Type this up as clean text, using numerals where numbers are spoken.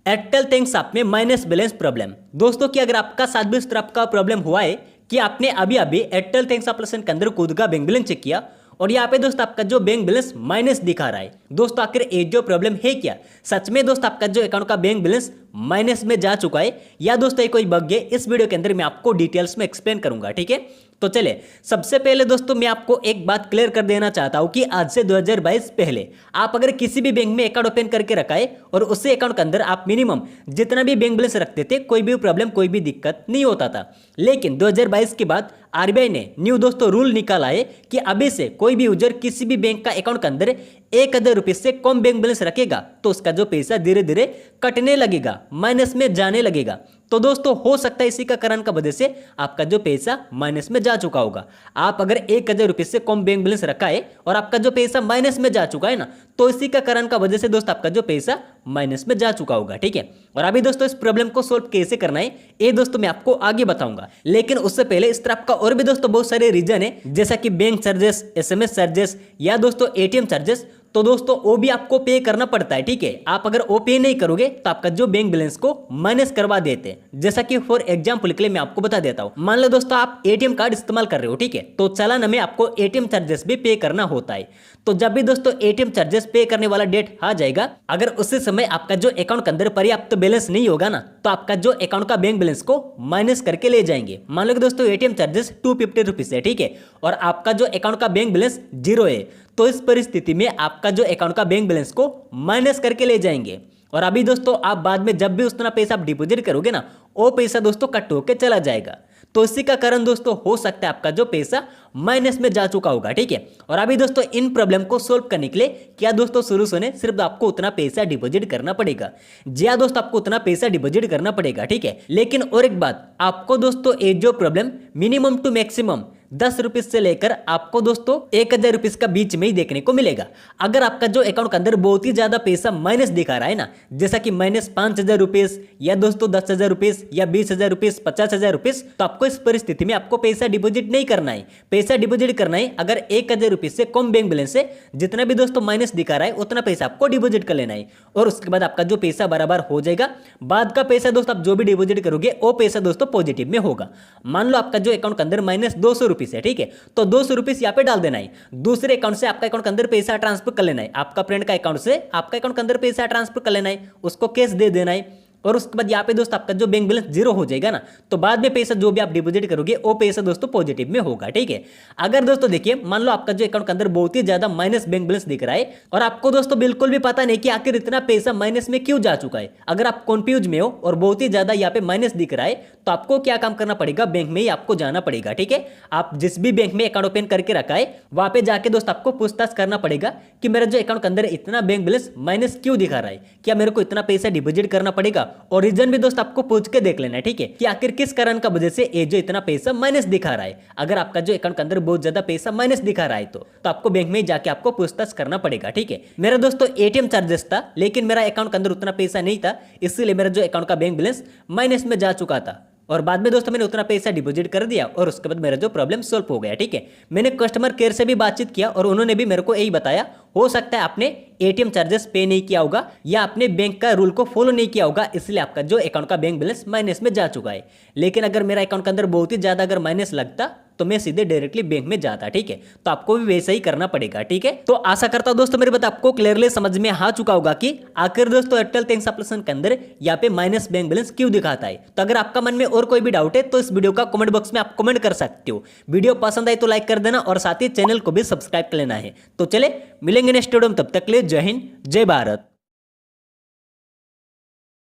Airtel thanks app में minus balance problem. दोस्तों कि अगर आपका साथ भी इस तरह का प्रॉब्लम हुआ है कि आपने अभी अभी एयरटेल थैंक्स एप्लीकेशन के अंदर खुद का बैंक बैलेंस चेक किया और यहाँ पे दोस्त आपका जो बैंक बैलेंस माइनस दिखा रहा है, दोस्तों आखिर ये जो प्रॉब्लम है क्या? सच में दोस्त आपका जो अकाउंट का बैंक बैलेंस माइनस में जा चुका है या दोस्तों ये कोई बग है? इस वीडियो के अंदर मैं आपको डिटेल्स में एक्सप्लेन करूंगा, ठीक है। तो चले सबसे पहले दोस्तों मैं आपको एक बात क्लियर कर देना चाहता हूं कि आज से 2022 पहले आप अगर किसी भी बैंक में अकाउंट ओपन करके रखा है और उसी अकाउंट के अंदर आप मिनिमम जितना भी बैंक बैलेंस रखते थे, कोई भी प्रॉब्लम कोई भी दिक्कत नहीं होता था। लेकिन 2022 के बाद आरबीआई ने न्यू दोस्तों रूल निकाला है कि अभी से कोई भी यूजर किसी भी बैंक का अकाउंट के अंदर 1000 रुपये से कम बैंक बैलेंस रखेगा तो उसका जो पैसा धीरे धीरे कटने लगेगा, माइनस में जाने लगेगा। तो दोस्तों हो सकता है इसी का कारण का वजह से आपका जो पैसा माइनस में जा चुका होगा। आप अगर 1000 रुपये से कम बैंक बैलेंस रखा है और आपका जो पैसा माइनस में जा चुका है ना, तो इसी का कारण का वजह से दोस्त आपका जो पैसा माइनस में जा चुका होगा, ठीक है। और अभी दोस्तों इस प्रॉब्लम को सोल्व कैसे करना है ये दोस्तों मैं आपको आगे बताऊंगा। लेकिन उससे पहले इस तरह का और भी दोस्तों बहुत सारे रीजन है, जैसा कि बैंक चार्जेस, SMS चार्जेस या दोस्तों ATM चार्जेस, तो दोस्तों वो भी आपको पे करना पड़ता है, ठीक है। आप अगर वो पे नहीं करोगे तो आपका जो बैंक बैलेंस को माइनस करवा देते हैं। जैसा कि फॉर एग्जांपल के लिए मैं आपको बता देता हूं, मान लो दोस्तों आप ATM कार्ड इस्तेमाल कर रहे हो, ठीक है, तो चालान में आपको ATM चार्जेस भी पे करना होता है। तो जब भी दोस्तों ATM चार्जेस पे करने वाला डेट आ जाएगा, अगर उसी समय आपका जो अकाउंट के अंदर पर्याप्त बैलेंस नहीं होगा ना, तो आपका जो अकाउंट का बैंक बैलेंस को माइनस करके ले जाएंगे। मान लो कि दोस्तों ATM चार्जेस 250 रुपीज है, ठीक है, और आपका जो अकाउंट का बैंक बैलेंस 0 है, तो इस परिस्थिति में आपका जो अकाउंट का बैंक बैलेंस को माइनस करके ले जाएंगे। और अभी दोस्तों आप बाद में जब भी उतना पैसा आप डिपॉजिट करोगे ना, वो पैसा दोस्तों कट होकर चला जाएगा। तो इसी का कारण दोस्तों हो सकता है आपका जो पैसा माइनस में जा चुका होगा, ठीक है। और अभी दोस्तों इन प्रॉब्लम को सोल्व करने के लिए क्या दोस्तों शुरू से सिर्फ आपको उतना पैसा डिपॉजिट करना पड़ेगा। जी हाँ दोस्तों, आपको उतना पैसा डिपॉजिट करना पड़ेगा, ठीक है। लेकिन और एक बात, आपको दोस्तों ये जो problem minimum to maximum 10 rupees से लेकर आपको दोस्तों 1000 रुपीज का बीच में ही देखने को मिलेगा। अगर आपका जो अकाउंट के अंदर बहुत ही ज्यादा पैसा माइनस दिखा रहा है ना, जैसा कि -5000 रुपीज या दोस्तों 10,000 रुपीज या 20,000 रुपीज, 50,000 रुपीज, तो आपको इस परिस्थिति में आपको पैसा डिपॉजिट नहीं करना है। पैसा डिपॉजिट करना है अगर 1000 रुपीज से कम बैंक बैलेंस है, जितना भी दोस्तों माइनस दिखा रहा है उतना पैसा आपको डिपॉजिट कर लेना है। और उसके बाद आपका जो पैसा बराबर हो जाएगा, बाद का पैसा दोस्तों आप जो भी डिपॉजिट करोगे वो पैसा दोस्तों पॉजिटिव में होगा। मान लो आपका जो अकाउंट के अंदर -200 रुपीज है, ठीक है, तो 200 रुपीज यहाँ पे डाल देना है। दूसरे अकाउंट से आपका अकाउंट के अंदर पैसा ट्रांसफर कर लेना है, आपका फ्रेंड का अकाउंट से आपका अकाउंट के अंदर पैसा ट्रांसफर कर लेना है, उसको कैश दे देना है। और उसके बाद यहाँ पे दोस्त आपका जो बैंक बैलेंस 0 हो जाएगा ना, तो बाद में पैसा जो भी आप डिपॉजिट करोगे वो पैसा दोस्तों पॉजिटिव में होगा, ठीक है। अगर दोस्तों देखिए, मान लो आपका जो अकाउंट के अंदर बहुत ही ज्यादा माइनस बैंक बैलेंस दिख रहा है और आपको दोस्तों बिल्कुल भी पता नहीं कि आखिर इतना पैसा माइनस में क्यों जा चुका है, अगर आप कंफ्यूज में हो और बहुत ही ज्यादा यहाँ पे माइनस दिख रहा है, तो आपको क्या काम करना पड़ेगा, बैंक में ही आपको जाना पड़ेगा, ठीक है। आप जिस भी बैंक में अकाउंट ओपन करके रखा है वहां पे जाके दोस्त आपको पूछताछ करना पड़ेगा कि मेरा जो अकाउंट के अंदर इतना बैंक बैलेंस माइनस क्यों दिखा रहा है, क्या मेरे को इतना पैसा डिपॉजिट करना पड़ेगा। और रीजन भी दोस्त आपको पूछ के देख लेना है, ठीक है, कि आखिर किस कारण का वजह से ये जो इतना पैसा माइनस दिखा रहा है। अगर आपका जो अकाउंट के अंदर बहुत ज्यादा पैसा माइनस दिखा रहा है तो आपको बैंक में जाके आपको पूछताछ करना पड़ेगा, ठीक है। मेरा दोस्तों ATM चार्जेस था, लेकिन मेरा अकाउंट के अंदर उतना पैसा नहीं था, इसलिए मेरा जो अकाउंट का बैंक बैलेंस माइनस में जा चुका था। और बाद में दोस्तों मैंने उतना पैसा डिपॉजिट कर दिया और उसके बाद मेरा जो प्रॉब्लम सॉल्व हो गया, ठीक है। मैंने कस्टमर केयर से भी बातचीत किया और उन्होंने भी मेरे को यही बताया, हो सकता है आपने ATM चार्जेस पे नहीं किया होगा या आपने बैंक का रूल को फॉलो नहीं किया होगा, इसलिए आपका जो अकाउंट का बैंक बैलेंस माइनस में जा चुका है। लेकिन अगर मेरा अकाउंट के अंदर बहुत ही ज्यादा अगर माइनस लगता तो मैं सीधे डायरेक्टली बैंक में जाता, ठीक है। तो आपको भी वैसा ही करना पड़ेगा, ठीक है। तो आशा करता हूं दोस्तों मेरी बात आपको क्लियरली समझ में आ चुका होगा कि आखिर दोस्तों एयरटेल थैंक्स एप्लीकेशन के अंदर यहाँ पे माइनस बैंक बैलेंस क्यों दिखाता है। तो अगर आपका मन में और कोई भी डाउट है तो इस वीडियो का कमेंट बॉक्स में आप कमेंट कर सकते हो। वीडियो पसंद आई तो लाइक कर देना और साथ ही चैनल को भी सब्सक्राइब कर लेना है। तो चले मिलेंगे नेक्स्ट वीडियो में, तब तक के लिए जय हिंद जय भारत।